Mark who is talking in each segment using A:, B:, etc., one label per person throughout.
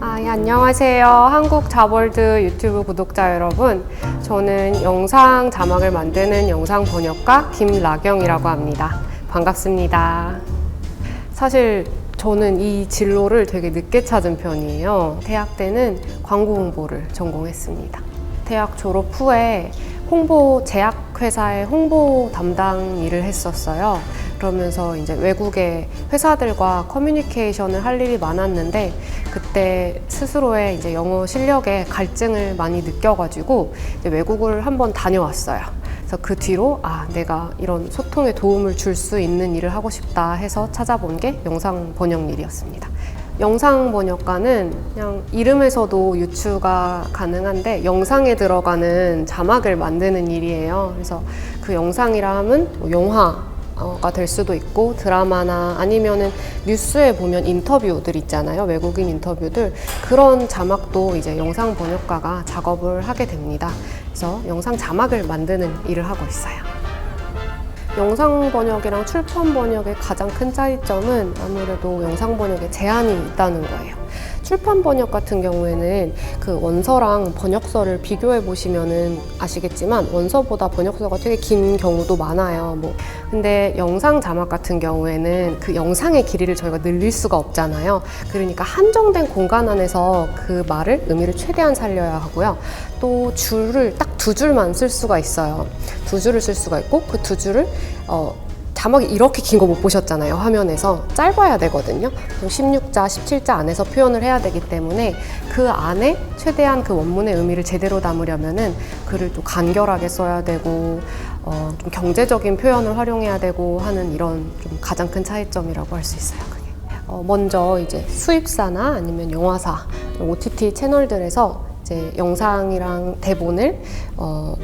A: 예, 안녕하세요. 한국자볼드 유튜브 구독자 여러분. 저는 영상 자막을 만드는 영상 번역가 김라경이라고 합니다. 반갑습니다. 사실 저는 이 진로를 되게 늦게 찾은 편이에요. 대학 때는 광고 홍보를 전공했습니다. 대학 졸업 후에 제약회사의 홍보 담당 일을 했었어요. 그러면서 이제 외국의 회사들과 커뮤니케이션을 할 일이 많았는데 그때 스스로의 이제 영어 실력에 갈증을 많이 느껴가지고 이제 외국을 한번 다녀왔어요. 그래서 그 뒤로 내가 이런 소통에 도움을 줄 수 있는 일을 하고 싶다 해서 찾아본 게 영상 번역 일이었습니다. 영상 번역가는 그냥 이름에서도 유추가 가능한데 영상에 들어가는 자막을 만드는 일이에요. 그래서 그 영상이라 하면 영화가 될 수도 있고 드라마나 아니면은 뉴스에 보면 인터뷰들 있잖아요. 외국인 인터뷰들. 그런 자막도 이제 영상 번역가가 작업을 하게 됩니다. 그래서 영상 자막을 만드는 일을 하고 있어요. 영상 번역이랑 출판 번역의 가장 큰 차이점은 아무래도 영상 번역에 제한이 있다는 거예요. 출판 번역 같은 경우에는 그 원서랑 번역서를 비교해 보시면은 아시겠지만 원서보다 번역서가 되게 긴 경우도 많아요. 근데 영상 자막 같은 경우에는 그 영상의 길이를 저희가 늘릴 수가 없잖아요. 그러니까 한정된 공간 안에서 그 의미를 최대한 살려야 하고요. 또 줄을 딱 2줄만 쓸 수가 있어요. 2줄을 쓸 수가 있고 그 2줄을 자막이 이렇게 긴 거 못 보셨잖아요. 화면에서 짧아야 되거든요. 16자, 17자 안에서 표현을 해야 되기 때문에 그 안에 최대한 그 원문의 의미를 제대로 담으려면은 글을 또 간결하게 써야 되고 좀 경제적인 표현을 활용해야 되고 하는 이런 좀 가장 큰 차이점이라고 할 수 있어요. 그게. 먼저 이제 수입사나 아니면 영화사, OTT 채널들에서 이제 영상이랑 대본을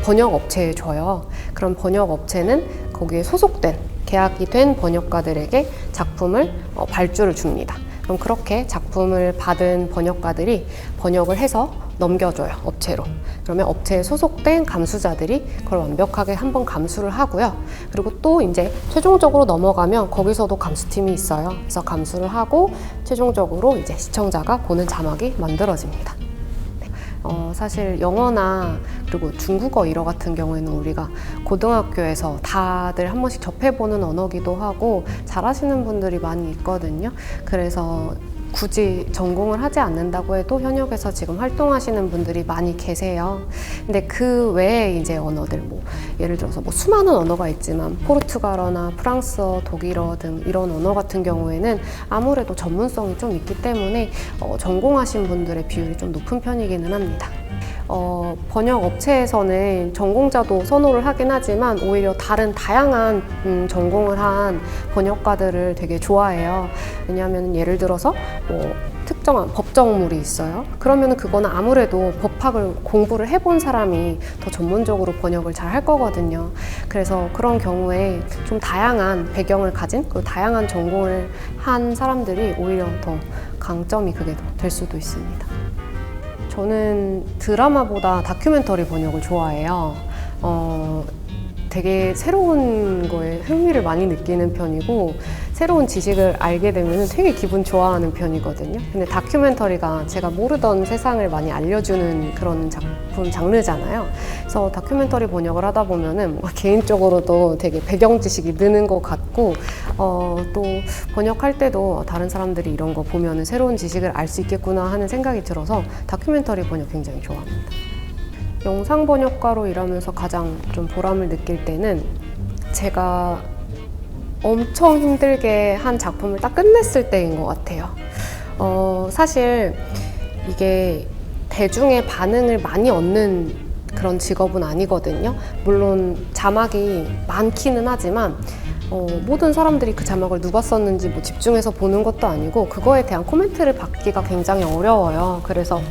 A: 번역 업체에 줘요. 그럼 번역 업체는 거기에 소속된 계약이 된 번역가들에게 작품을 발주를 줍니다. 그럼 그렇게 작품을 받은 번역가들이 번역을 해서 넘겨줘요, 업체로. 그러면 업체에 소속된 감수자들이 그걸 완벽하게 한번 감수를 하고요. 그리고 또 이제 최종적으로 넘어가면 거기서도 감수팀이 있어요. 그래서 감수를 하고 최종적으로 이제 시청자가 보는 자막이 만들어집니다. 사실 영어나 그리고 중국어 일어 같은 경우에는 우리가 고등학교에서 다들 한 번씩 접해보는 언어기도 하고 잘하시는 분들이 많이 있거든요. 그래서 굳이 전공을 하지 않는다고 해도 현역에서 지금 활동하시는 분들이 많이 계세요. 근데 그 외에 이제 언어들, 예를 들어서 수많은 언어가 있지만 포르투갈어나 프랑스어, 독일어 등 이런 언어 같은 경우에는 아무래도 전문성이 좀 있기 때문에 전공하신 분들의 비율이 좀 높은 편이기는 합니다. 번역 업체에서는 전공자도 선호를 하긴 하지만 오히려 다양한 전공을 한 번역가들을 되게 좋아해요. 왜냐하면 예를 들어서 특정한 법정물이 있어요. 그러면 그거는 아무래도 법학을 공부를 해본 사람이 더 전문적으로 번역을 잘 할 거거든요. 그래서 그런 경우에 좀 다양한 배경을 가진 다양한 전공을 한 사람들이 오히려 더 강점이 그게 될 수도 있습니다. 저는 드라마보다 다큐멘터리 번역을 좋아해요. 되게 새로운 거에 흥미를 많이 느끼는 편이고 새로운 지식을 알게 되면 되게 기분 좋아하는 편이거든요. 근데 다큐멘터리가 제가 모르던 세상을 많이 알려주는 그런 작품 장르잖아요. 그래서 다큐멘터리 번역을 하다 보면은 개인적으로도 되게 배경 지식이 느는 것 같고 또 번역할 때도 다른 사람들이 이런 거 보면은 새로운 지식을 알 수 있겠구나 하는 생각이 들어서 다큐멘터리 번역 굉장히 좋아합니다. 영상 번역가로 일하면서 가장 좀 보람을 느낄 때는 제가 엄청 힘들게 한 작품을 딱 끝냈을 때인 것 같아요. 사실 이게 대중의 반응을 많이 얻는 그런 직업은 아니거든요. 물론 자막이 많기는 하지만 모든 사람들이 그 자막을 누가 썼는지 집중해서 보는 것도 아니고 그거에 대한 코멘트를 받기가 굉장히 어려워요. 그래서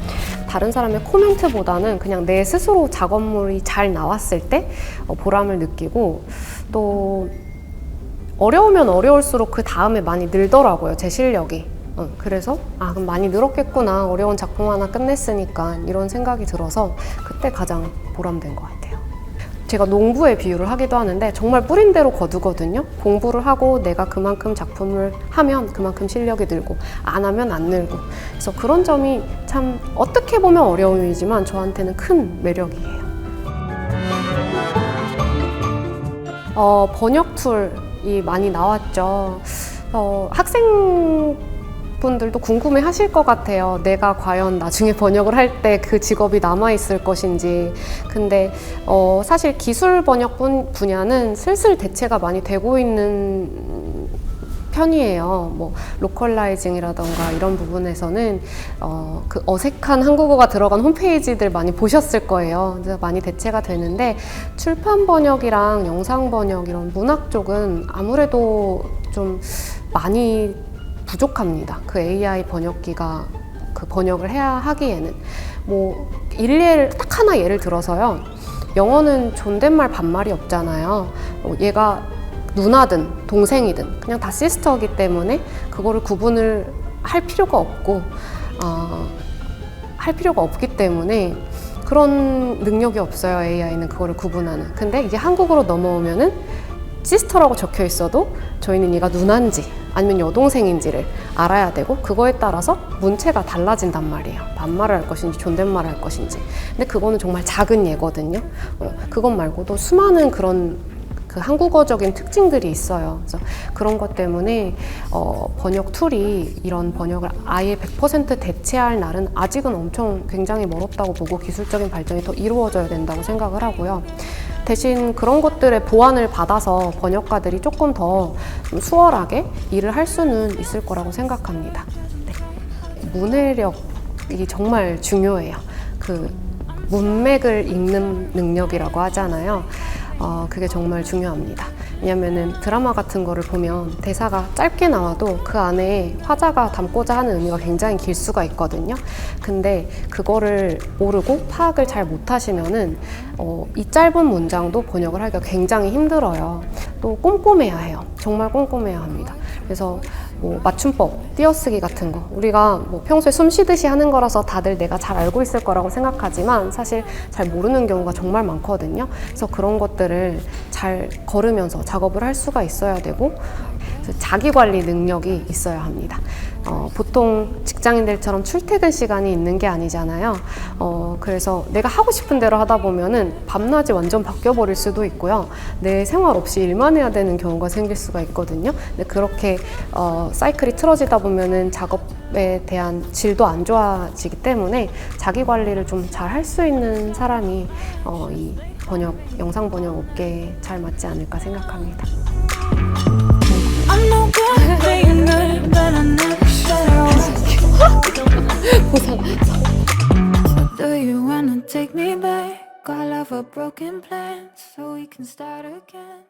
A: 다른 사람의 코멘트보다는 그냥 내 스스로 작업물이 잘 나왔을 때 보람을 느끼고 또 어려우면 어려울수록 그 다음에 많이 늘더라고요, 제 실력이. 그래서 그럼 많이 늘었겠구나, 어려운 작품 하나 끝냈으니까 이런 생각이 들어서 그때 가장 보람된 것 같아요. 제가 농부에 비유를 하기도 하는데 정말 뿌린 대로 거두거든요. 공부를 하고 내가 그만큼 작품을 하면 그만큼 실력이 늘고 안 하면 안 늘고 그래서 그런 점이 참 어떻게 보면 어려움이지만 저한테는 큰 매력이에요. 번역 툴이 많이 나왔죠. 학생분들도 궁금해 하실 것 같아요. 내가 과연 나중에 번역을 할 때 그 직업이 남아있을 것인지. 근데 사실 기술 번역 분야는 슬슬 대체가 많이 되고 있는 편이에요. 뭐 로컬라이징이라던가 이런 부분에서는 그 어색한 한국어가 들어간 홈페이지들 많이 보셨을 거예요. 그래서 많이 대체가 되는데 출판 번역이랑 영상 번역 이런 문학 쪽은 아무래도 좀 많이 부족합니다. 그 AI 번역기가 그 번역을 해야 하기에는 뭐 딱 하나 예를 들어서요. 영어는 존댓말 반말이 없잖아요. 얘가 누나든 동생이든 그냥 다 시스터이기 때문에 그거를 구분을 할 필요가 없기 때문에 그런 능력이 없어요. AI는 그거를 구분하는. 근데 이게 한국어로 넘어오면은 시스터라고 적혀 있어도 저희는 얘가 누나인지 아니면 여동생인지를 알아야 되고 그거에 따라서 문체가 달라진단 말이에요. 반말을 할 것인지 존댓말을 할 것인지. 근데 그거는 정말 작은 예거든요. 그것 말고도 수많은 그런 그 한국어적인 특징들이 있어요. 그래서 그런 것 때문에 번역 툴이 이런 번역을 아예 100% 대체할 날은 아직은 엄청 굉장히 멀었다고 보고 기술적인 발전이 더 이루어져야 된다고 생각을 하고요. 대신 그런 것들의 보완을 받아서 번역가들이 조금 더 수월하게 일을 할 수는 있을 거라고 생각합니다. 네. 문해력이 정말 중요해요. 그 문맥을 읽는 능력이라고 하잖아요. 그게 정말 중요합니다. 왜냐면은 드라마 같은 거를 보면 대사가 짧게 나와도 그 안에 화자가 담고자 하는 의미가 굉장히 길 수가 있거든요. 근데 그거를 모르고 파악을 잘 못하시면은 이 짧은 문장도 번역을 하기가 굉장히 힘들어요. 또 꼼꼼해야 해요. 정말 꼼꼼해야 합니다. 그래서 뭐 맞춤법, 띄어쓰기 같은 거 우리가 뭐 평소에 숨 쉬듯이 하는 거라서 다들 내가 잘 알고 있을 거라고 생각하지만 사실 잘 모르는 경우가 정말 많거든요. 그래서 그런 것들을 잘 걸으면서 작업을 할 수가 있어야 되고 자기관리 능력이 있어야 합니다. 보통 직장인들처럼 출퇴근 시간이 있는 게 아니잖아요. 그래서 내가 하고 싶은 대로 하다 보면은 밤낮이 완전 바뀌어버릴 수도 있고요. 내 생활 없이 일만 해야 되는 경우가 생길 수가 있거든요. 근데 그렇게 사이클이 틀어지다 보면은 작업에 대한 질도 안 좋아지기 때문에 자기 관리를 좀 잘 할 수 있는 사람이 이 영상 번역 업계에 잘 맞지 않을까 생각합니다.
B: I'm no good at being good, but I never said I was. So do you wanna take me back? All of our broken plans, so we can start again.